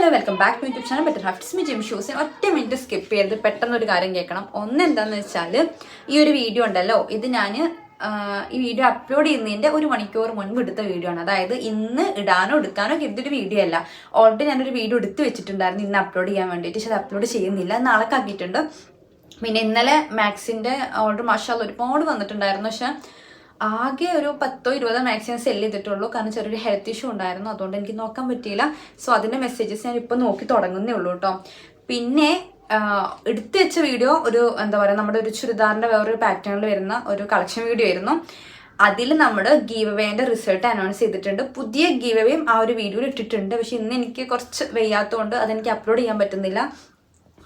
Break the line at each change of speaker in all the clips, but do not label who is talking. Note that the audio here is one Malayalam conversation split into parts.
Hello welcome back to YouTube channel better ഹാഫ്റ്റ്സ് മീ ജിം ഷൂസ്. ഒറ്റ മിനിറ്റ് സ്കിപ്പ് ചെയ്ത് പെട്ടെന്നൊരു കാര്യം കേൾക്കണം. ഒന്ന് എന്താണെന്ന് വെച്ചാൽ ഈ ഒരു വീഡിയോ ഉണ്ടല്ലോ, ഇത് ഞാൻ ഈ വീഡിയോ അപ്ലോഡ് ചെയ്യുന്നതിൻ്റെ ഒരു മണിക്കൂർ മുൻപ് എടുത്ത വീഡിയോ ആണ്. അതായത് ഇന്ന് ഇടാനോ എടുക്കാനോ കരുതിയൊരു വീഡിയോ അല്ല. ഓൾറെഡി ഞാനൊരു വീഡിയോ എടുത്ത് വെച്ചിട്ടുണ്ടായിരുന്നു ഇന്ന് അപ്ലോഡ് ചെയ്യാൻ വേണ്ടിയിട്ട്. പക്ഷെ അത് അപ്ലോഡ് ചെയ്യുന്നില്ല, നാളെ ആക്കിയിട്ടുണ്ട്. പിന്നെ ഇന്നലെ മാക്സിൻ്റെ ഓർഡർ മാഷാഅല്ലാഹ് ഒരുപാട് വന്നിട്ടുണ്ടായിരുന്നു. പക്ഷെ ആകെ ഒരു 10-20 മാക്സിമം സെല് ചെയ്തിട്ടുള്ളൂ. കാരണം ചെറിയൊരു ഹെൽത്ത് ഇഷ്യൂ ഉണ്ടായിരുന്നു, അതുകൊണ്ട് എനിക്ക് നോക്കാൻ പറ്റിയില്ല. സോ അതിൻ്റെ മെസ്സേജസ് ഞാൻ ഇപ്പോൾ നോക്കി തുടങ്ങുന്നേ ഉള്ളൂ കേട്ടോ. പിന്നെ എടുത്തു വെച്ച വീഡിയോ ഒരു എന്താ പറയുക, നമ്മുടെ ഒരു ചുരിദാറിൻ്റെ വേറൊരു പാറ്റേണിൽ വരുന്ന ഒരു കളക്ഷൻ വീഡിയോ ആയിരുന്നു. അതിൽ നമ്മൾ ഗീവ് അവേൻ്റെ റിസൾട്ട് അനൗൺസ് ചെയ്തിട്ടുണ്ട്. പുതിയ ഗീവ് അവേയും ആ ഒരു വീഡിയോയിൽ ഇട്ടിട്ടുണ്ട്. പക്ഷെ ഇന്ന് എനിക്ക് കുറച്ച് വയ്യാത്തതുകൊണ്ട് അതെനിക്ക് അപ്ലോഡ് ചെയ്യാൻ പറ്റുന്നില്ല.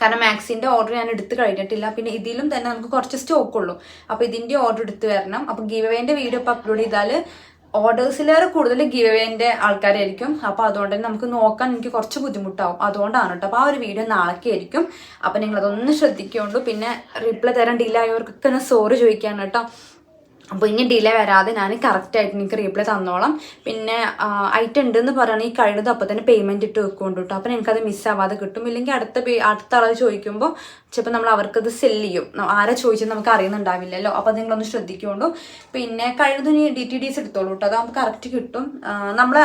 കാരണം മാക്സിൻ്റെ ഓർഡർ ഞാൻ എടുത്ത് കഴിഞ്ഞിട്ടില്ല. പിന്നെ ഇതിലും തന്നെ നമുക്ക് കുറച്ച് സ്റ്റോക്കുള്ളൂ. അപ്പോൾ ഇതിൻ്റെ ഓർഡർ എടുത്ത് വരണം. അപ്പോൾ ഗീവ് അവേൻ്റെ വീഡിയോ ഇപ്പോൾ അപ്ലോഡ് ചെയ്താൽ ഓർഡേഴ്സിലേറെ കൂടുതൽ ഗീവ് അവേൻ്റെ ആൾക്കാരായിരിക്കും. അപ്പോൾ അതുകൊണ്ട് തന്നെ നമുക്ക് നോക്കാൻ എനിക്ക് കുറച്ച് ബുദ്ധിമുട്ടാവും. അതുകൊണ്ടാണ് കേട്ടോ. അപ്പോൾ ആ ഒരു വീഡിയോ നാളേക്ക് ആയിരിക്കും. അപ്പോൾ നിങ്ങളതൊന്ന് ശ്രദ്ധിക്കുള്ളൂ. പിന്നെ റിപ്ലൈ തരാൻ ഡിലേ ആയവർക്കൊക്കെ ഞാൻ സോറി ചോദിക്കാണ് കേട്ടോ. അപ്പോൾ ഇനി ഡിലേ വരാതെ ഞാൻ കറക്റ്റായിട്ട് നിങ്ങൾക്ക് റീപ്ലൈ തന്നോളാം. പിന്നെ ഐറ്റം ഉണ്ടെന്ന് പറയുകയാണെങ്കിൽ കഴിയുന്നത് അപ്പോൾ തന്നെ പേയ്മെൻറ്റ് ഇട്ട് വെക്കൊണ്ട് കേട്ടോ. അപ്പോൾ എനിക്കത് മിസ്സാവാതെ കിട്ടും. ഇല്ലെങ്കിൽ അടുത്ത ആൾ ചോദിക്കുമ്പോൾ ചിലപ്പോൾ നമ്മൾ അവർക്കത് സെല്ല് ചെയ്യും. ആരെ ചോദിച്ചെന്ന് നമുക്ക് അറിയുന്നുണ്ടാവില്ലല്ലോ. അപ്പോൾ നിങ്ങളൊന്ന് ശ്രദ്ധിക്കുകൊണ്ടു. പിന്നെ കഴിയുന്നത് ഇനി DTDs എടുത്തോളൂ കേട്ടോ. അതാകുമ്പോൾ കറക്റ്റ് കിട്ടും. നമ്മൾ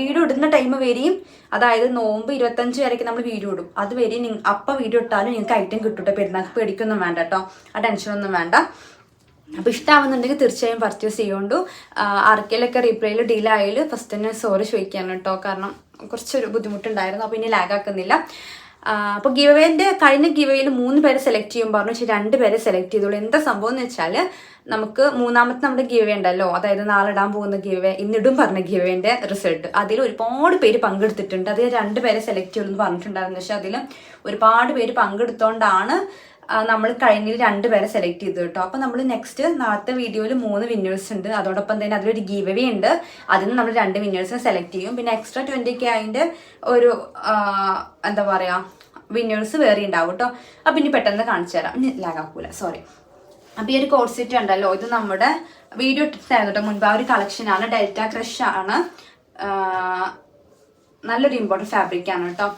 വീഡിയോ ഇടുന്ന ടൈം വരെയും, അതായത് നോമ്പ് 25 വരെയൊക്കെ നമ്മൾ വീഡിയോ ഇടും. അത് വരെയും അപ്പം വീഡിയോ ഇട്ടാലും നിങ്ങൾക്ക് ഐറ്റം കിട്ടും കേട്ടോ. പെരുന്നാൾക്ക് പേടിക്കൊന്നും വേണ്ട കേട്ടോ. ആ ടെൻഷനൊന്നും വേണ്ട. അപ്പോൾ ഇഷ്ടമാവുന്നുണ്ടെങ്കിൽ തീർച്ചയായും പർച്ചേസ് ചെയ്യുകൊണ്ടു. ആർക്കെങ്കിലൊക്കെ റീപ്ലൈയിൽ ഡീൽ ആയാൽ ഫസ്റ്റ് തന്നെ സോറി ചോദിക്കാണ് കേട്ടോ. കാരണം കുറച്ചൊരു ബുദ്ധിമുട്ടുണ്ടായിരുന്നു. അപ്പോൾ ഇനി ലാഗാക്കുന്നില്ല. അപ്പോൾ ഗീവ് അവേൻ്റെ കഴിഞ്ഞ ഗീവ് അവേയിൽ 3 പേരെ സെലക്ട് ചെയ്യും പറഞ്ഞു. പക്ഷേ 2 പേരെ സെലക്ട് ചെയ്തോളൂ. എന്താ സംഭവം എന്ന് വെച്ചാൽ നമുക്ക് മൂന്നാമത്തെ നമ്മുടെ ഗീവ് അവേ ഉണ്ടല്ലോ, അതായത് നാളെ ഇടാൻ പോകുന്ന ഗീവ് അവേ, ഇന്നിടും പറഞ്ഞ ഗീവ് അവേൻ്റെ റിസൾട്ട്, അതിൽ ഒരുപാട് പേര് പങ്കെടുത്തിട്ടുണ്ട്. അതിൽ 2 പേരെ സെലക്ട് ചെയ്യുള്ളൂ എന്ന് പറഞ്ഞിട്ടുണ്ടായിരുന്നു. പക്ഷേ അതിൽ ഒരുപാട് പേര് പങ്കെടുത്തോണ്ടാണ് നമ്മൾ കഴിഞ്ഞ 2 പേരെ സെലക്ട് ചെയ്തു കേട്ടോ. അപ്പോൾ നമ്മൾ നെക്സ്റ്റ് നാളത്തെ വീഡിയോയിൽ 3 വിന്നേഴ്സ് ഉണ്ട്. അതോടൊപ്പം തന്നെ അതിലൊരു ഗീവ് അവേ ഉണ്ട്. അതിന് നമ്മൾ 2 വിന്നേഴ്സിനെ സെലക്ട് ചെയ്യും. പിന്നെ എക്സ്ട്രാ 20K അതിൻ്റെ ഒരു എന്താ പറയുക വിന്നേഴ്സ് വേറെ ഉണ്ടാവും കേട്ടോ. അപ്പം ഇനി പെട്ടെന്ന് കാണിച്ചു തരാം. ഇനി ലാഗാക്കൂല, സോറി. അപ്പോൾ ഈ ഒരു കോഡ് സെറ്റ് ഉണ്ടല്ലോ, ഇത് നമ്മുടെ വീഡിയോ ഇട്ടിട്ടായിരുന്നു കേട്ടോ മുൻപ്. ആ ഒരു കളക്ഷനാണ്. ഡെൽറ്റ ക്രഷ് ആണ്. നല്ലൊരു ഇമ്പോർട്ടൻറ്റ് ഫാബ്രിക് ആണ് കേട്ടോ.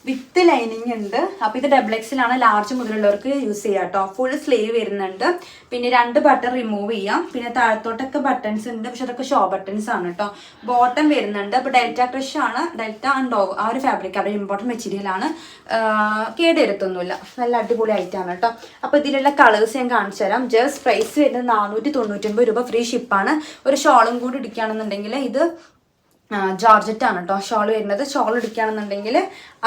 വിത്ത് ലൈനിങ് ഉണ്ട്. അപ്പോൾ ഇത് XXL ലാർജ് മുതലുള്ളവർക്ക് യൂസ് ചെയ്യാം കേട്ടോ. ഫുൾ സ്ലീവ് വരുന്നുണ്ട്. പിന്നെ 2 ബട്ടൺ റിമൂവ് ചെയ്യാം. പിന്നെ താഴത്തോട്ടൊക്കെ ബട്ടൺസ് ഉണ്ട്. പക്ഷെ അതൊക്കെ ഷോ ബട്ടൺസ് ആണ് കേട്ടോ. ബോട്ടം വരുന്നുണ്ട്. അപ്പോൾ ഡെൽറ്റ ക്രഷ് ആണ്. ഡെൽറ്റ ആൻഡ് ഡോഗ് ആ ഒരു ഫാബ്രിക് അവിടെ ഇമ്പോർട്ടൻറ്റ് മെറ്റീരിയൽ ആണ്. കേടെടുത്തൊന്നുമില്ല. നല്ല അടിപൊളി ആയിട്ടാണ് കേട്ടോ. അപ്പോൾ ഇതിലുള്ള കളേഴ്സ് ഞാൻ കാണിച്ചു തരാം. ജസ്റ്റ് പ്രൈസ് വരുന്നത് 499 രൂപ. ഫ്രീ ഷിപ്പാണ്. ഒരു ഷോളും കൂടി ഇടിക്കുകയാണെന്നുണ്ടെങ്കിൽ ഇത് ജോർജറ്റ് ആണ് കേട്ടോ ഷോൾ വരുന്നത്. ഷോൾ എടുക്കുകയാണെന്നുണ്ടെങ്കിൽ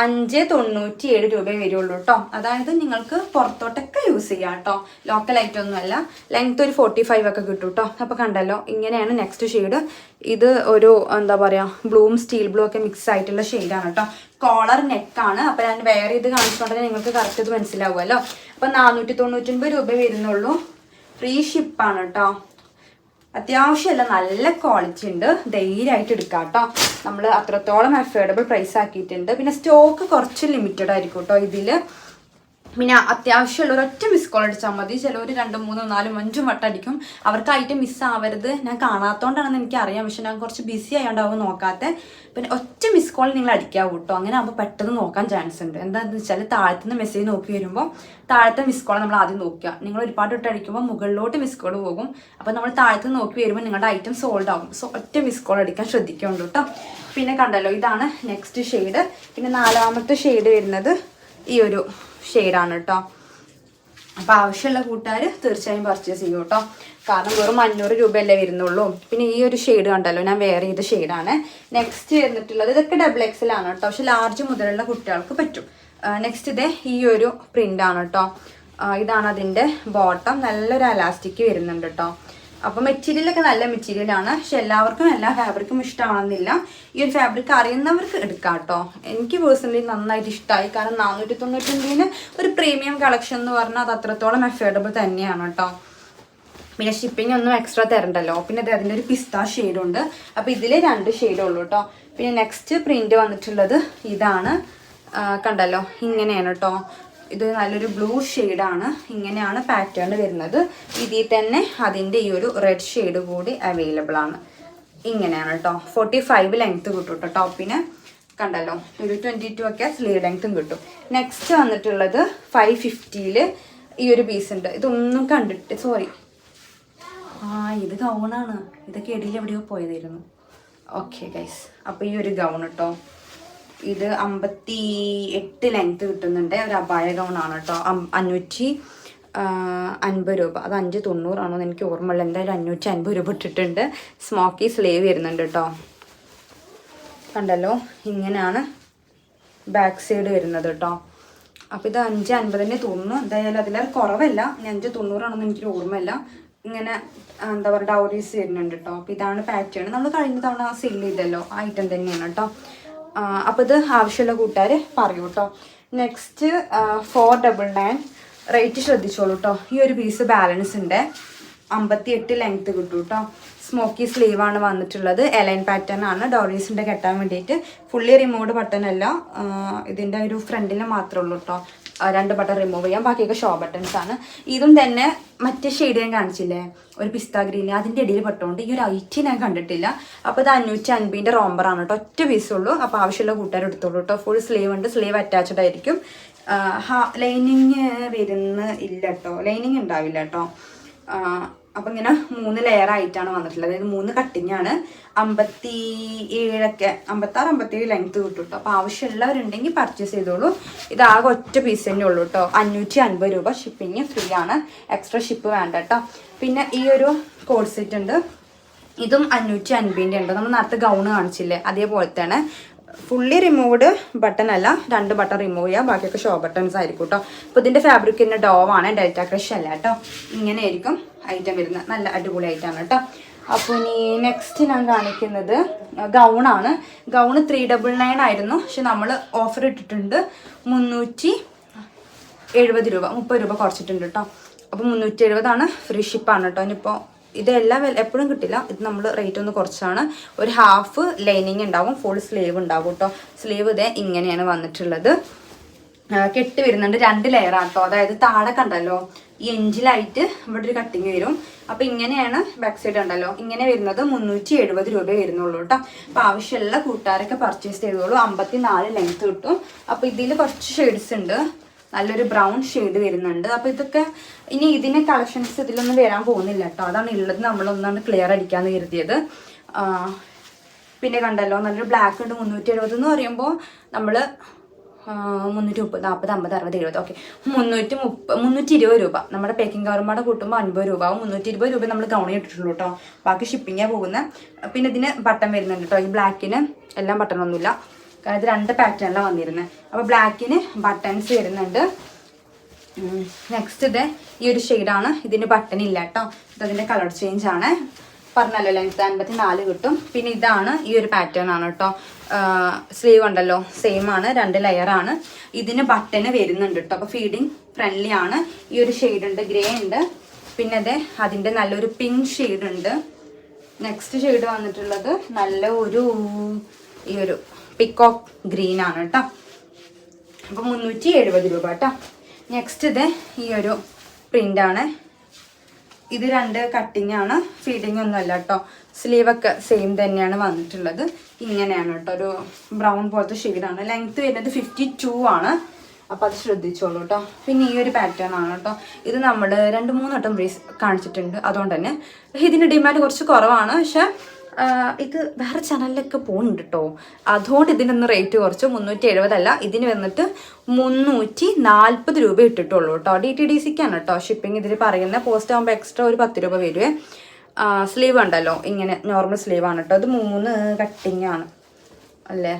597 രൂപയെ വരുള്ളൂ കേട്ടോ. അതായത് നിങ്ങൾക്ക് പുറത്തോട്ടൊക്കെ യൂസ് ചെയ്യാം കേട്ടോ. ലോക്കൽ ഐറ്റമൊന്നുമല്ല. ലെങ്ത് ഒരു 45 ഒക്കെ കിട്ടും കേട്ടോ. അപ്പോൾ കണ്ടല്ലോ, ഇങ്ങനെയാണ് നെക്സ്റ്റ് ഷെയ്ഡ്. ഇത് ഒരു എന്താ പറയുക ബ്ലൂവും സ്റ്റീൽ ബ്ലൂ ഒക്കെ മിക്സ് ആയിട്ടുള്ള ഷെയ്ഡാണ് കേട്ടോ. കോളർ നെക്കാണ്. അപ്പോൾ ഞാൻ വേറെ ഇത് കാണിച്ചുകൊണ്ടെങ്കിൽ നിങ്ങൾക്ക് കറക്റ്റ് ഇത് മനസ്സിലാവുമല്ലോ. അപ്പോൾ 499 രൂപ വരുന്നുള്ളൂ. ഫ്രീ ഷിപ്പാണ് കേട്ടോ. അത്യാവശ്യമല്ല, നല്ല ക്വാളിറ്റി ഉണ്ട്. ധൈര്യമായിട്ട് എടുക്കാം കേട്ടോ. നമ്മൾ അത്രത്തോളം അഫോർഡബിൾ പ്രൈസ് ആക്കിയിട്ടുണ്ട്. പിന്നെ സ്റ്റോക്ക് കുറച്ച് ലിമിറ്റഡ് ആയിരിക്കും കേട്ടോ ഇതിൽ. പിന്നെ അത്യാവശ്യമുള്ള ഒരൊറ്റ മിസ് കോൾ അടിച്ചാൽ മതി. ചിലവർ 2, 3, 4, 5 വട്ടം അടിക്കും. അവർക്ക് ഐറ്റം മിസ്സാവരുത്. ഞാൻ കാണാത്തതുകൊണ്ടാണെന്ന് എനിക്കറിയാം. പക്ഷെ ഞാൻ കുറച്ച് ബിസി ആയതുകൊണ്ടാവും നോക്കാത്ത. പിന്നെ ഒറ്റ മിസ് കോൾ നിങ്ങൾ അടിക്കാവൂ കേട്ടോ. അങ്ങനെ ആകുമ്പോൾ പെട്ടെന്ന് നോക്കാൻ ചാൻസ് ഉണ്ട്. എന്താണെന്ന് വെച്ചാൽ താഴത്തുനിന്ന് മെസ്സേജ് നോക്കി വരുമ്പോൾ താഴത്തെ മിസ് കോൾ നമ്മൾ ആദ്യം നോക്കുക. നിങ്ങൾ ഒരുപാട് വട്ടം അടിക്കുമ്പോൾ മുകളിലോട്ട് മിസ് കോൾ പോകും. അപ്പോൾ നമ്മൾ താഴത്ത് നോക്കി വരുമ്പോൾ നിങ്ങളുടെ ഐറ്റം സോൾഡ് ആകും. സോ ഒറ്റ മിസ് കോൾ അടിക്കാൻ ശ്രദ്ധിക്കുന്നുണ്ട് കേട്ടോ. പിന്നെ കണ്ടല്ലോ, ഇതാണ് നെക്സ്റ്റ് ഷെയ്ഡ്. പിന്നെ 4ാമത്തെ ഷെയ്ഡ് വരുന്നത് ഈ ഒരു ഷെയ്ഡാണ് കേട്ടോ. അപ്പോൾ ആവശ്യമുള്ള കൂട്ടുകാർ തീർച്ചയായും പർച്ചേസ് ചെയ്യും കേട്ടോ. കാരണം വെറും 500 രൂപയല്ലേ വരുന്നുള്ളൂ. പിന്നെ ഈ ഒരു ഷെയ്ഡ് കണ്ടല്ലോ, ഞാൻ വേറെ ചെയ്ത ഷെയ്ഡാണ്. നെക്സ്റ്റ് വരുന്നിട്ടുള്ളത് ഇതൊക്കെ XXL ആണ് കേട്ടോ. പക്ഷെ ലാർജ് മുതലുള്ള കുട്ടികൾക്ക് പറ്റും. നെക്സ്റ്റ് ഇതേ ഈ ഒരു പ്രിൻ്റാണ് കേട്ടോ. ഇതാണ് അതിൻ്റെ ബോട്ടം. നല്ലൊരു അലാസ്റ്റിക് വരുന്നുണ്ട് കേട്ടോ. അപ്പോൾ മെറ്റീരിയലൊക്കെ നല്ല മെറ്റീരിയലാണ്. പക്ഷെ എല്ലാവർക്കും എല്ലാ ഫാബ്രിക്കും ഇഷ്ടമാണെന്നില്ല. ഈ ഒരു ഫാബ്രിക് അറിയുന്നവർക്ക് എടുക്കാം കേട്ടോ. എനിക്ക് പേഴ്സണലി നന്നായിട്ട് ഇഷ്ടമായി. കാരണം 499 ഒരു പ്രീമിയം കളക്ഷൻ എന്ന് പറഞ്ഞാൽ അത് അത്രത്തോളം അഫോർഡബിൾ തന്നെയാണ് കേട്ടോ. പിന്നെ ഷിപ്പിംഗ് ഒന്നും എക്സ്ട്രാ തരണ്ടല്ലോ. പിന്നെ അതിൻ്റെ ഒരു പിസ്ത ഷെയ്ഡുണ്ട്. അപ്പോൾ ഇതിൽ 2 ഷെയ്ഡുള്ളൂ കേട്ടോ. പിന്നെ നെക്സ്റ്റ് പ്രിൻ്റ് വന്നിട്ടുള്ളത് ഇതാണ്. കണ്ടല്ലോ, ഇങ്ങനെയാണ് കേട്ടോ. ഇത് നല്ലൊരു ബ്ലൂ ഷെയ്ഡാണ്. ഇങ്ങനെയാണ് പാറ്റേൺ വരുന്നത്. ഇതിൽ തന്നെ അതിൻ്റെ ഈ ഒരു റെഡ് ഷെയ്ഡ് കൂടി അവൈലബിൾ ആണ്. ഇങ്ങനെയാണ് കേട്ടോ. 45 ലെങ്ത്ത് കിട്ടും കേട്ടോ ടോപ്പിന്. കണ്ടല്ലോ, ഒരു 22 ഒക്കെ സ്ലീവ് ലെങ്ത്തും കിട്ടും. നെക്സ്റ്റ് വന്നിട്ടുള്ളത് 550 ഈ ഒരു പീസ് ഉണ്ട്. ഇതൊന്നും കണ്ടിട്ട് സോറി, ഇത് ഗൗണാണ്. ഇതൊക്കെ ഇടയിൽ എവിടെയോ പോയതായിരുന്നു. ഓക്കെ ഗൈസ്, അപ്പോൾ ഈ ഒരു ഗൗൺ കേട്ടോ, ഇത് 58 ലെങ്ത്ത് കിട്ടുന്നുണ്ട്. ഒരു അബായ ഗൗണാണ് കേട്ടോ. 550 രൂപ. അത് 590 ആണോ എന്ന് എനിക്ക് ഓർമ്മയില്ല. എന്തായാലും 550 രൂപ ഇട്ടിട്ടുണ്ട്. സ്മോക്കി സ്ലീവ് വരുന്നുണ്ട് കേട്ടോ. കണ്ടല്ലോ, ഇങ്ങനെയാണ് ബാക്ക് സൈഡ് വരുന്നത് കേട്ടോ. അപ്പോൾ ഇത് 550 തോന്നുന്നു. എന്തായാലും അതിൽ കുറവല്ല. 590 ആണെന്ന് എനിക്കൊരു ഓർമ്മയില്ല. ഇങ്ങനെ എന്താ പറയുക, ഡൗറീസ് വരുന്നുണ്ട് കേട്ടോ. അപ്പോൾ ഇതാണ് പാറ്റേൺ. നമ്മൾ കഴിഞ്ഞ തവണ സെയിൽ ചെയ്തല്ലോ, ആ ഐറ്റം തന്നെയാണ് കേട്ടോ. അപ്പോൾ ഇത് ആവശ്യമുള്ള കൂട്ടുകാർ പറയൂ കേട്ടോ. നെക്സ്റ്റ് 499. റേറ്റ് ശ്രദ്ധിച്ചോളൂ കേട്ടോ. ഈ ഒരു പീസ് ബാലൻസ് ഉണ്ട്. 58 ലെങ്ത്ത് കിട്ടും കേട്ടോ. സ്മോക്കി സ്ലീവ് ആണ് വന്നിട്ടുള്ളത്. എലൈൻ പാറ്റേൺ ആണ്. ഡോറീസിൻ്റെ കെട്ടാൻ വേണ്ടിയിട്ട്. ഫുള്ളി റിമൂവ്ഡ് ബട്ടൺ അല്ല, ഇതിൻ്റെ ഒരു ഫ്രണ്ടിൽ മാത്രമേ ഉള്ളൂ കേട്ടോ. 2 ബട്ടൺ റിമൂവ് ചെയ്യാം, ബാക്കിയൊക്കെ ഷോ ബട്ടൺസ് ആണ്. ഇതും തന്നെ മറ്റേ ഷെയ്ഡ് ഞാൻ കാണിച്ചില്ലേ, ഒരു പിസ്ത ഗ്രീന്, അതിൻ്റെ ഇടയിൽ പെട്ടുകൊണ്ട് ഈ ഒരു ഐറ്റി ഞാൻ കണ്ടിട്ടില്ല. അപ്പോൾ ഇത് 550 റോംബറാണ് കേട്ടോ. ഒറ്റ പീസുള്ളൂ. അപ്പോൾ ആവശ്യമുള്ള കൂട്ടുകാർ എടുത്തോളൂ കേട്ടോ. ഫുൾ സ്ലീവ് ഉണ്ട്. സ്ലീവ് അറ്റാച്ച്ഡ് ആയിരിക്കും. ലൈനിങ് വരുന്ന ഇല്ല കേട്ടോ, ലൈനിങ് ഉണ്ടാവില്ല കേട്ടോ. അപ്പം ഇങ്ങനെ 3 ലെയർ ആയിട്ടാണ് വന്നിട്ടുള്ളത്. അതായത് 3 കട്ടിങ് ആണ്. 56 57 ലെങ്ത്ത് കിട്ടും കേട്ടോ. അപ്പോൾ ആവശ്യമുള്ളവരുണ്ടെങ്കിൽ പർച്ചേസ് ചെയ്തോളൂ. ഇത് ആകെ ഒറ്റ പീസ് തന്നെ ഉള്ളൂ കേട്ടോ. 550 രൂപ. ഷിപ്പിങ് ഫ്രീ ആണ്, എക്സ്ട്രാ ഷിപ്പ് വേണ്ട കേട്ടോ. പിന്നെ ഈ ഒരു കോഡ് സെറ്റ് ഉണ്ട്. ഇതും 550 ഉണ്ട്. നമ്മൾ നേരത്തെ ഗൗണ് കാണിച്ചില്ലേ, അതേപോലെ തന്നെ ഫുള്ളി റിമൂവ്ഡ് ബട്ടൺ അല്ല, 2 ബട്ടൺ റിമൂവ് ചെയ്യുക, ബാക്കിയൊക്കെ ഷോ ബട്ടൺസ് ആയിരിക്കും കേട്ടോ. അപ്പോൾ ഇതിൻ്റെ ഫാബ്രിക് തന്നെ ഡോവാണ്, ഡെൽറ്റ ക്രഷ് അല്ല കേട്ടോ. ഇങ്ങനെ ആയിരിക്കും ഐറ്റം വരുന്നത്. നല്ല അടിപൊളി ഐറ്റമാണ് കേട്ടോ. അപ്പോൾ ഇനി നെക്സ്റ്റ് ഞാൻ കാണിക്കുന്നത് ഗൗണാണ്. ഗൗണ് 399 ആയിരുന്നു. പക്ഷെ നമ്മൾ ഓഫർ ഇട്ടിട്ടുണ്ട് 370 രൂപ, 30 രൂപ കുറച്ചിട്ടുണ്ട് കേട്ടോ. അപ്പോൾ 370 ഫ്രീ ഷിപ്പാണ് കേട്ടോ. ഇനിയിപ്പോൾ ഇതെല്ലാം എപ്പോഴും കിട്ടില്ല. ഇത് നമ്മൾ റേറ്റ് ഒന്ന് കുറച്ചാണ്. ഒരു ഹാഫ് ലൈനിങ് ഉണ്ടാവും, ഫുൾ സ്ലീവ് ഉണ്ടാവും കേട്ടോ. സ്ലീവ് ഇതേ ഇങ്ങനെയാണ് വന്നിട്ടുള്ളത്. കെട്ട് വരുന്നുണ്ട്. 2 ലെയറാണ് കേട്ടോ. അതായത് താഴെ കണ്ടല്ലോ, ഈ എഞ്ചിലായിട്ട് ഇവിടെ ഒരു കട്ടിങ് വരും. അപ്പോൾ ഇങ്ങനെയാണ് ബാക്ക് സൈഡ് ഉണ്ടല്ലോ, ഇങ്ങനെ വരുന്നത് 370 രൂപ വരുന്നുള്ളൂ കേട്ടോ. അപ്പോൾ ആവശ്യമുള്ള കൂട്ടുകാരൊക്കെ പർച്ചേസ് ചെയ്തോളൂ. 54 ലെങ്ത്ത് കിട്ടും. അപ്പോൾ ഇതിൽ കുറച്ച് ഷെയ്ഡ്സ് ഉണ്ട്. നല്ലൊരു ബ്രൗൺ ഷെയ്ഡ് വരുന്നുണ്ട്. അപ്പോൾ ഇതൊക്കെ ഇനി ഇതിന് കളക്ഷൻസ് ഇതിലൊന്നും വരാൻ പോകുന്നില്ല കേട്ടോ. അതാണ് ഉള്ളത്. നമ്മളൊന്നാണ് ക്ലിയർ അടിക്കാമെന്ന് കരുതിയത്. പിന്നെ കണ്ടല്ലോ, നല്ലൊരു ബ്ലാക്ക് ഉണ്ട്. 370 എന്ന് പറയുമ്പോൾ നമ്മൾ 330, 40, 50, 60, 70 ഓക്കെ 320 രൂപ. നമ്മുടെ പേക്കിംഗ് കവറുമാടെ കൂട്ടുമ്പോൾ 50 രൂപ ആവും. 320 രൂപ നമ്മൾ ഗൗണി ഇട്ടിട്ടുള്ളൂ കേട്ടോ. ബാക്കി ഷിപ്പിങ്ങാണ് പോകുന്നത്. പിന്നെ ഇതിന് ബട്ടൺ വരുന്നുണ്ട് കേട്ടോ. ഈ ബ്ലാക്കിന് എല്ലാം ബട്ടണൊന്നുമില്ല, കാരണം ഇത് 2 പാറ്റേണിലാണ് വന്നിരുന്നത്. അപ്പോൾ ബ്ലാക്കിന് ബട്ടൺസ് വരുന്നുണ്ട്. നെക്സ്റ്റ് ഇത് ഈ ഒരു ഷെയ്ഡാണ്. ഇതിന് ബട്ടൺ ഇല്ല കേട്ടോ. ഇതതിൻ്റെ കളർ ചേഞ്ച് ആണ്. പറഞ്ഞല്ലോ, ലെങ്ത്ത് 54 കിട്ടും. പിന്നെ ഇതാണ് ഈ ഒരു പാറ്റേൺ ആണ് കേട്ടോ. സ്ലീവ് ഉണ്ടല്ലോ, സെയിം ആണ്, 2 ലെയറാണ്. ഇതിന് ബട്ടണ് വരുന്നുണ്ട് കേട്ടോ. അപ്പോൾ ഫീഡിങ് ഫ്രണ്ട്ലി ആണ്. ഈ ഒരു ഷെയ്ഡ് ഉണ്ട്, ഗ്രേ ഉണ്ട്. പിന്നെ അതെ അതിൻ്റെ നല്ലൊരു പിങ്ക് ഷെയ്ഡ് ഉണ്ട്. നെക്സ്റ്റ് ഷെയ്ഡ് വന്നിട്ടുള്ളത് നല്ല ഒരു ഈ ഒരു പിക്കോക്ക് ഗ്രീൻ ആണ് കേട്ടോ. അപ്പോൾ 370 രൂപ കേട്ടോ. നെക്സ്റ്റ് ഇത് ഈ ഒരു പ്രിൻ്റാണ്. ഇത് 2 കട്ടിങ് ആണ്, ഫീഡിങ് ഒന്നുമല്ല കേട്ടോ. സ്ലീവൊക്കെ സെയിം തന്നെയാണ് വന്നിട്ടുള്ളത്. ഇങ്ങനെയാണ് കേട്ടോ, ഒരു ബ്രൗൺ പോലത്തെ ഷെയ്ഡാണ്. ലെങ്ത്ത് വരുന്നത് 52 ആണ്. അപ്പോൾ അത് ശ്രദ്ധിച്ചോളൂ കേട്ടോ. പിന്നെ ഈ ഒരു പാറ്റേൺ ആണ് കേട്ടോ. ഇത് നമ്മൾ 2-3 വട്ടം കാണിച്ചിട്ടുണ്ട്. അതുകൊണ്ട് തന്നെ ഇതിന് ഡിമാൻഡ് കുറച്ച് കുറവാണ്. പക്ഷെ ഇത് വേറെ ചാനലിലൊക്കെ പോകുന്നുണ്ട് കേട്ടോ. അതുകൊണ്ട് ഇതിനൊന്ന് റേറ്റ് കുറച്ച് 370 അല്ല, ഇതിന് വന്നിട്ട് 340 രൂപ ഇട്ടിട്ടുള്ളൂ കേട്ടോ. DTDCക്കാണ് കേട്ടോ ഷിപ്പിംഗ് ഇതിൽ പറയുന്നത്. പോസ്റ്റ് ആകുമ്പോൾ എക്സ്ട്രാ ഒരു 10 രൂപ വരുവേ. സ്ലീവ് ഉണ്ടല്ലോ, ഇങ്ങനെ നോർമൽ സ്ലീവാണ് കേട്ടോ. ഇത് 3 കട്ടിങ് ആണ് അല്ലേ?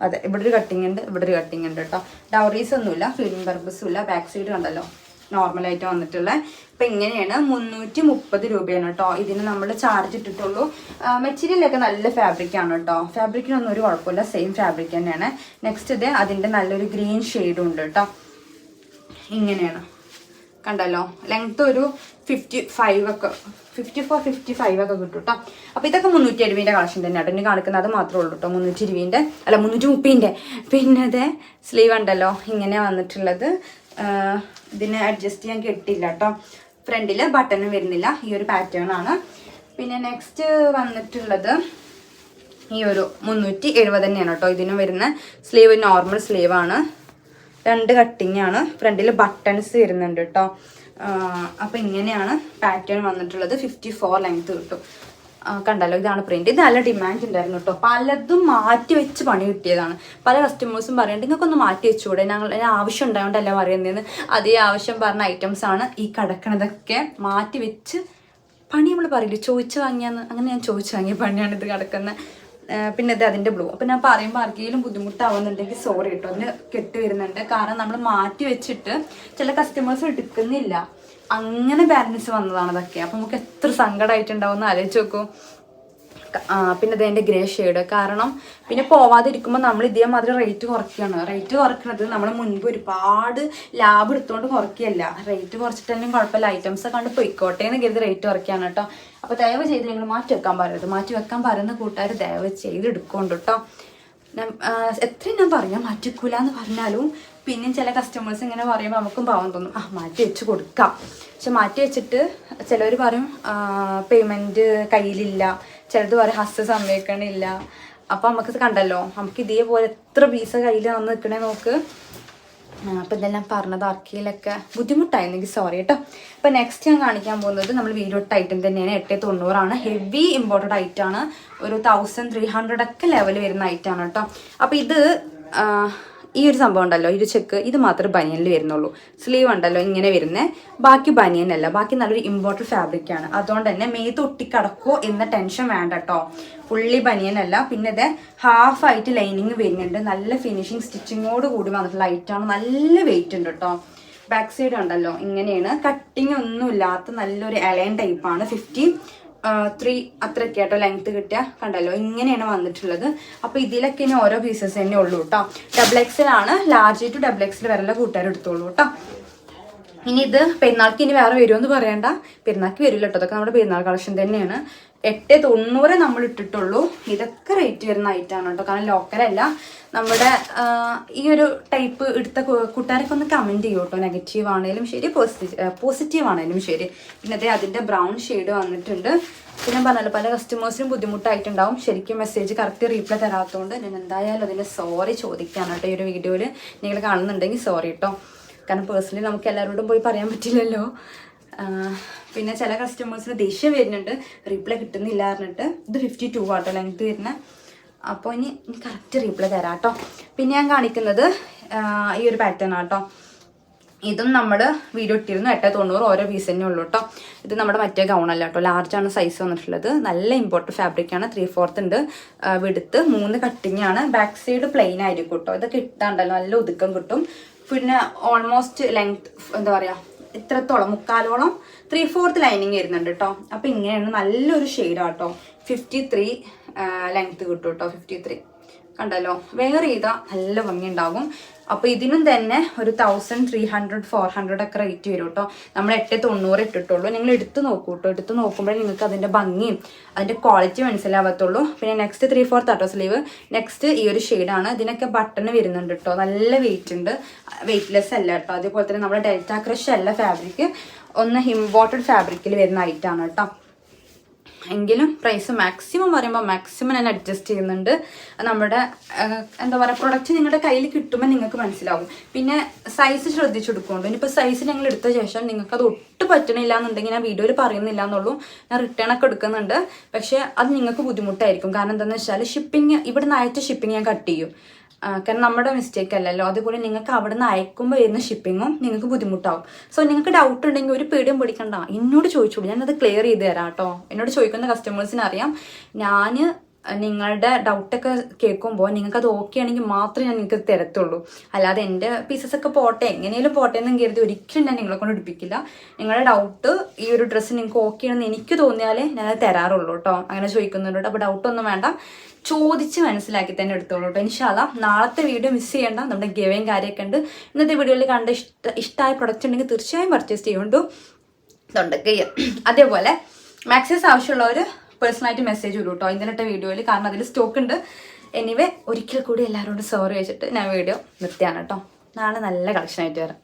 അതെ, ഇവിടെ ഒരു കട്ടിങ് ഉണ്ട്, ഇവിടെ ഒരു കട്ടിങ് ഉണ്ട് കേട്ടോ. ഡൗറീസ് ഒന്നുമില്ല, ഫീഡിങ് പർപ്പസും ഇല്ല. ബാക്ക് സൈഡ് കണ്ടല്ലോ, നോർമലായിട്ട് വന്നിട്ടുള്ളത്. അപ്പം ഇങ്ങനെയാണ് 330 രൂപയാണ് കേട്ടോ. ഇതിന് നമ്മൾ ചാർജ് ഇട്ടിട്ടുള്ളൂ. മെറ്റീരിയലൊക്കെ നല്ല ഫാബ്രിക്കാണ് കേട്ടോ. ഫാബ്രിക്കിനൊന്നും ഒരു കുഴപ്പമില്ല, സെയിം ഫാബ്രിക് തന്നെയാണ്. നെക്സ്റ്റ് ഇത് അതിൻ്റെ നല്ലൊരു ഗ്രീൻ ഷെയ്ഡും ഉണ്ട് കേട്ടോ. ഇങ്ങനെയാണ് കണ്ടല്ലോ. ലെങ്ത്ത് ഒരു 54 ഒക്കെ കിട്ടും കേട്ടോ. അപ്പോൾ ഇതൊക്കെ 370 കളക്ഷൻ തന്നെ കേട്ടോ. ഇനി കാണിക്കുന്നത് അത് മാത്രമേ ഉള്ളൂ കേട്ടോ. 320 അല്ല 330. പിന്നെ ഇത് സ്ലീവ് ഉണ്ടല്ലോ, ഇങ്ങനെ വന്നിട്ടുള്ളത്. ഇതിന് അഡ്ജസ്റ്റ് ചെയ്യാൻ കിട്ടില്ല കേട്ടോ. ഫ്രണ്ടിൽ ബട്ടൺ വരുന്നില്ല. ഈ ഒരു പാറ്റേൺ ആണ്. പിന്നെ നെക്സ്റ്റ് വന്നിട്ടുള്ളത് ഈ ഒരു 370 തന്നെയാണ് കേട്ടോ ഇതിനും വരുന്ന സ്ലീവ്. നോർമൽ സ്ലീവാണ്, 2 കട്ടിങ് ആണ്, ഫ്രണ്ടിൽ ബട്ടൺസ് വരുന്നുണ്ട് കേട്ടോ. അപ്പോൾ ഇങ്ങനെയാണ് പാറ്റേൺ വന്നിട്ടുള്ളത്. 54 ലെങ്ത് കിട്ടും. കണ്ടല്ലോ, ഇതാണ് പ്രിന്റ്. ഇത് നല്ല ഡിമാൻഡ് ഉണ്ടായിരുന്നു കേട്ടോ. പലതും മാറ്റി വെച്ച് പണി കിട്ടിയതാണ്. പല കസ്റ്റമേഴ്സും പറയുന്നുണ്ട് നിങ്ങൾക്കൊന്ന് മാറ്റി വെച്ചുകൂടെ, ഞങ്ങൾ ആവശ്യം ഉണ്ടായതുകൊണ്ടല്ല പറയുന്നതെന്ന്. അതേ ആവശ്യം പറഞ്ഞ ഐറ്റംസ് ആണ് ഈ കിടക്കണതൊക്കെ. മാറ്റി വെച്ച് പണി നമ്മൾ പറയില്ല, ചോദിച്ചു വാങ്ങിയാന്ന്, അങ്ങനെ ഞാൻ ചോദിച്ചു വാങ്ങിയ പണിയാണ് ഇത് കിടക്കുന്നത്. പിന്നെ ഇത് അതിൻ്റെ ബ്ലൂ. അപ്പം ഞാൻ പറയുമ്പോൾ ആർക്കെങ്കിലും ബുദ്ധിമുട്ടാവുന്നുണ്ടെങ്കിൽ സോറി കേട്ടോ, അതിന് കെട്ട് വരുന്നുണ്ട്. കാരണം നമ്മൾ മാറ്റി വെച്ചിട്ട് ചില കസ്റ്റമേഴ്സ് എടുക്കുന്നില്ല, അങ്ങനെ ബാലൻസ് വന്നതാണ് അതൊക്കെ. അപ്പം നമുക്ക് എത്ര സങ്കടമായിട്ടുണ്ടാവും എന്ന് ആലോചിച്ച് നോക്കൂ. പിന്നെ ഇതിൻ്റെ ഗ്രേ ഷെയ്ഡ്. കാരണം പിന്നെ പോവാതിരിക്കുമ്പോൾ നമ്മൾ ഇതേമാതിരി റേറ്റ് കുറയ്ക്കുകയാണ്. റേറ്റ് കുറയ്ക്കുന്നത് നമ്മൾ മുൻപ് ഒരുപാട് ലാഭം എടുത്തുകൊണ്ട് കുറയ്ക്കുകയല്ല, റേറ്റ് കുറച്ചിട്ടെങ്കിലും കുഴപ്പമില്ല, ഐറ്റംസ് കണ്ട് പൊയ്ക്കോട്ടെ എന്ന് കരുതി റേറ്റ് കുറയ്ക്കുകയാണ് കേട്ടോ. അപ്പോൾ ദയവ് ചെയ്ത് നിങ്ങൾ മാറ്റി വെക്കാൻ പറയരുത്. മാറ്റി വെക്കാൻ പറയുന്ന കൂട്ടുകാർ ദയവ് ചെയ്ത് എടുക്കുന്നുണ്ട് കേട്ടോ. എത്രയും ഞാൻ പറയാം മാറ്റിക്കൂല എന്ന് പറഞ്ഞാലും പിന്നെയും ചില കസ്റ്റമേഴ്സ് ഇങ്ങനെ പറയുമ്പോൾ നമുക്കും പാവം തോന്നും, മാറ്റി വെച്ച് കൊടുക്കാം. പക്ഷെ മാറ്റി വെച്ചിട്ട് ചിലവർ പറയും പേയ്മെൻറ്റ് കയ്യിലില്ല, ചിലത് പറയും ഹസ് സമ്മതിക്കണില്ല. അപ്പോൾ നമുക്കിത് കണ്ടല്ലോ, നമുക്ക് ഇതേപോലെ എത്ര പീസ് കയ്യിൽ വന്ന് നിൽക്കണേ നോക്ക്. അപ്പോൾ ഇതെല്ലാം പറഞ്ഞത് ആർക്കെങ്കിലൊക്കെ ബുദ്ധിമുട്ടായിരുന്നെങ്കിൽ സോറി കേട്ടോ. അപ്പോൾ നെക്സ്റ്റ് ഞാൻ കാണിക്കാൻ പോകുന്നത് നമ്മൾ വീഡിയോ ഇട്ട ഐറ്റം തന്നെയാണ്. 890 ഹെവി ഇമ്പോർട്ടഡ് ഐറ്റമാണ്. ഒരു 1300 ഒക്കെ ലെവൽ വരുന്ന ഐറ്റമാണ് കേട്ടോ. അപ്പോൾ ഇത് ഈ ഒരു സംഭവം ഉണ്ടല്ലോ, ഈ ഒരു ചെക്ക്, ഇത് മാത്രമേ ബനിയനിൽ വരുന്നുള്ളൂ. സ്ലീവ് ഉണ്ടല്ലോ ഇങ്ങനെ വരുന്നത്, ബാക്കി ബനിയനല്ല, ബാക്കി നല്ലൊരു ഇമ്പോർട്ടഡ് ഫാബ്രിക്കാണ്. അതുകൊണ്ട് തന്നെ മേത്ത് ഒട്ടിക്കടക്കോ എന്ന ടെൻഷൻ വേണ്ട കേട്ടോ. ഫുള്ളി ബനിയനല്ല. പിന്നെ ഇത് ഹാഫായിട്ട് ലൈനിങ് വരുന്നുണ്ട്. നല്ല ഫിനിഷിങ് സ്റ്റിച്ചിങ്ങോട് കൂടി വന്നിട്ടുള്ള ഐറ്റമാണ്. നല്ല വെയിറ്റ് ഉണ്ട് കേട്ടോ. ബാക്ക് സൈഡ് ഉണ്ടല്ലോ ഇങ്ങനെയാണ്, കട്ടിങ് ഒന്നും ഇല്ലാത്ത നല്ലൊരു അലൈൻ ടൈപ്പാണ്. 53 അത്രയൊക്കെ ആട്ടോ ലെങ്ത് കിട്ടിയ. കണ്ടല്ലോ ഇങ്ങനെയാണ് വന്നിട്ടുള്ളത്. അപ്പോൾ ഇതിലൊക്കെ ഇനി ഓരോ പീസസ് തന്നെ ഉള്ളൂ കേട്ടോ. XXL ആണ്, ലാർജ് ടു XXL വരെയുള്ള കൂട്ടുകാർ എടുത്തോളൂ കേട്ടോ. ഇനി ഇത് പെരുന്നാൾക്ക് ഇനി വേറെ വരുമെന്ന് പറയണ്ട, പെരുന്നാൾക്ക് വരില്ല കേട്ടോ. അതൊക്കെ നമ്മുടെ പെരുന്നാൾ കളക്ഷൻ തന്നെയാണ്. 890 നമ്മൾ ഇട്ടിട്ടുള്ളൂ. ഇതൊക്കെ റേറ്റ് വരുന്ന ഐറ്റാണ് കേട്ടോ. കാരണം ലോക്കലല്ല. നമ്മുടെ ഈ ഒരു ടൈപ്പ് എടുത്ത കൂട്ടുകാരൊക്കെ ഒന്ന് കമൻറ്റ് ചെയ്യും കേട്ടോ. നെഗറ്റീവ് ആണെങ്കിലും ശരി, പോസിറ്റീവ് ആണെങ്കിലും ശരി. പിന്നെ അതേ അതിൻ്റെ ബ്രൗൺ ഷെയ്ഡ് വന്നിട്ടുണ്ട്. പിന്നെ പറഞ്ഞല്ലോ പല കസ്റ്റമേഴ്സിനും ബുദ്ധിമുട്ടായിട്ടുണ്ടാവും. ശരിക്കും മെസ്സേജ് കറക്റ്റ് റീപ്ലൈ തരാത്തതുകൊണ്ട് ഞാൻ എന്തായാലും അതിൻ്റെ സോറി ചോദിക്കുകയാണ് കേട്ടോ. ഈ ഒരു വീഡിയോയിൽ നിങ്ങൾ കാണുന്നുണ്ടെങ്കിൽ സോറി കേട്ടോ. കാരണം പേഴ്സണലി നമുക്ക് എല്ലാവരോടും പോയി പറയാൻ പറ്റില്ലല്ലോ. പിന്നെ ചില കസ്റ്റമേഴ്സിന് ദേഷ്യം വരുന്നുണ്ട്, റീപ്ലൈ കിട്ടുന്നില്ല പറഞ്ഞിട്ട്. ഇത് 52 ആട്ടോ ലെങ്ത് വരുന്നത്. അപ്പോൾ ഇനി കറക്റ്റ് റീപ്ലൈ തരാം കേട്ടോ. പിന്നെ ഞാൻ കാണിക്കുന്നത് ഈ ഒരു പാറ്റേൺ ആട്ടോ. ഇതും നമ്മൾ വീഡിയോ ഇട്ടിരുന്നു. 890 ഓരോ പീസ് തന്നെ ഉള്ളൂ കേട്ടോ. ഇത് നമ്മുടെ മറ്റേ ഗൗണല്ല കേട്ടോ, ലാർജാണ് സൈസ് വന്നിട്ടുള്ളത്. നല്ല ഇമ്പോർട്ടൻറ്റ് ഫാബ്രിക്കാണ്. 3/4 ഉണ്ട് വിടുത്ത്, 3 കട്ടിങ് ആണ്. ബാക്ക് സൈഡ് പ്ലെയിൻ ആയിരിക്കും കേട്ടോ. ഇതൊക്കെ ഇട്ടാണ്ടല്ലോ നല്ല ഒതുക്കം കിട്ടും. പിന്നെ ഓൾമോസ്റ്റ് ലെങ്ത് എന്താ പറയുക, ഇത്രത്തോളം 3/4 3/4 ലൈനിങ് വരുന്നുണ്ട് കേട്ടോ. അപ്പോൾ ഇങ്ങനെയാണ് നല്ലൊരു ഷെയ്ഡാട്ടോ. 53 ലെങ്ത് കിട്ടും കേട്ടോ. 53 കണ്ടല്ലോ, വെയർ ചെയ്താൽ നല്ല ഭംഗി ഉണ്ടാകും. അപ്പോൾ ഇതിനും തന്നെ ഒരു 1300 400 ഒക്കെ റേറ്റ് വരും കേട്ടോ. നമ്മൾ 890 ഇട്ടിട്ടുള്ളൂ. നിങ്ങൾ എടുത്ത് നോക്കൂ കേട്ടോ. എടുത്ത് നോക്കുമ്പോഴേ നിങ്ങൾക്ക് അതിൻ്റെ ഭംഗിയും അതിൻ്റെ ക്വാളിറ്റി മനസ്സിലാവത്തുള്ളൂ. പിന്നെ നെക്സ്റ്റ് 3/4 ആട്ടോ സ്ലീവ്. നെക്സ്റ്റ് ഈ ഒരു ഷെയ്ഡാണ്. ഇതിനൊക്കെ ബട്ടൺ വരുന്നുണ്ട് കേട്ടോ. നല്ല വെയിറ്റ് ഉണ്ട്, വെയിറ്റ്ലെസ് അല്ല കേട്ടോ. അതേപോലെ തന്നെ നമ്മുടെ ഡെൽറ്റ ക്രഷ് അല്ല ഫാബ്രിക്, ഒന്ന് ഇമ്പോർട്ടഡ് ഫാബ്രിക്കിൽ വരുന്ന ഐറ്റാണ് കേട്ടോ. എങ്കിലും പ്രൈസ് മാക്സിമം പറയുമ്പോൾ മാക്സിമം ഞാൻ അഡ്ജസ്റ്റ് ചെയ്യുന്നുണ്ട്. നമ്മുടെ എന്താ പറയുക, പ്രൊഡക്റ്റ് നിങ്ങളുടെ കയ്യിൽ കിട്ടുമ്പോൾ നിങ്ങൾക്ക് മനസ്സിലാവും. പിന്നെ സൈസ് ശ്രദ്ധിച്ചെടുക്കുന്നുണ്ട്. ഇനിയിപ്പോൾ സൈസ് ഞങ്ങൾ എടുത്ത ശേഷം നിങ്ങൾക്ക് അത് ഒട്ടും പറ്റണില്ല എന്നുണ്ടെങ്കിൽ ഞാൻ വീഡിയോയിൽ പറയുന്നില്ല എന്നുള്ളൂ. ഞാൻ റിട്ടേൺ ഒക്കെ എടുക്കുന്നുണ്ട്. പക്ഷേ അത് നിങ്ങൾക്ക് ബുദ്ധിമുട്ടായിരിക്കും. കാരണം എന്താണെന്ന് വെച്ചാൽ ഷിപ്പിംഗ്, ഇവിടെ നിന്ന് അയച്ച ഷിപ്പിംഗ് ഞാൻ കട്ട് ചെയ്യും. കാരണം നമ്മുടെ മിസ്റ്റേക്ക് അല്ലല്ലോ. അതുപോലെ നിങ്ങൾക്ക് അവിടെ നിന്ന് അയക്കുമ്പോൾ വരുന്ന ഷിപ്പിങ്ങും നിങ്ങൾക്ക് ബുദ്ധിമുട്ടാവും. സോ നിങ്ങൾക്ക് ഡൗട്ട് ഉണ്ടെങ്കിൽ ഒരു പേടിയും പിടിക്കണ്ട, എന്നോട് ചോദിച്ചോളൂ, ഞാനത് ക്ലിയർ ചെയ്ത് തരാം കേട്ടോ. എന്നോട് ചോദിക്കുന്ന കസ്റ്റമേഴ്സിന് അറിയാം. ഞാൻ നിങ്ങളുടെ ഡൗട്ടൊക്കെ കേൾക്കുമ്പോൾ നിങ്ങൾക്കത് ഓക്കെ ആണെങ്കിൽ മാത്രമേ ഞാൻ നിങ്ങൾക്ക് തരത്തുള്ളൂ. അല്ലാതെ എൻ്റെ പീസസ് ഒക്കെ പോട്ടെ, എങ്ങനെയും പോട്ടെ എന്നും കരുതി ഒരിക്കലും ഞാൻ നിങ്ങളെ കൊണ്ട് എടുപ്പിക്കില്ല. നിങ്ങളുടെ ഡൗട്ട് ഈ ഒരു ഡ്രസ്സ് നിങ്ങൾക്ക് ഓക്കെ ആണെന്ന് എനിക്ക് തോന്നിയാലേ ഞാനത് തരാറുള്ളൂ കേട്ടോ. അങ്ങനെ ചോദിക്കുന്നുണ്ട്. അപ്പോൾ ഡൗട്ടൊന്നും വേണ്ട, ചോദിച്ച് മനസ്സിലാക്കി തന്നെ എടുത്തോളൂ കേട്ടോ. ഇൻഷാല്ലാ നാളത്തെ വീഡിയോ മിസ് ചെയ്യേണ്ട. നമ്മുടെ ഗിവേയും കാര്യമൊക്കെ ഉണ്ട്. ഇന്നത്തെ വീഡിയോയിൽ കണ്ട ഇഷ്ടമായ പ്രൊഡക്റ്റ് ഉണ്ടെങ്കിൽ തീർച്ചയായും പർച്ചേസ് ചെയ്യുന്നുണ്ടോ ഇതുണ്ടൊക്കെ. അതേപോലെ മാക്സിമം ആവശ്യമുള്ളവർ പേഴ്സണലായിട്ട് മെസ്സേജ് ഇടും കേട്ടോ ഇന്നലത്തെ വീഡിയോയിൽ. കാരണം അതിൽ സ്റ്റോക്ക് ഉണ്ട്. എനിവേ ഒരിക്കൽ കൂടി എല്ലാവരോടും സോറി വെച്ചിട്ട് ഞാൻ വീഡിയോ നിർത്തിയാണ് കേട്ടോ. നാളെ നല്ല കളക്ഷനായിട്ട് വരാം.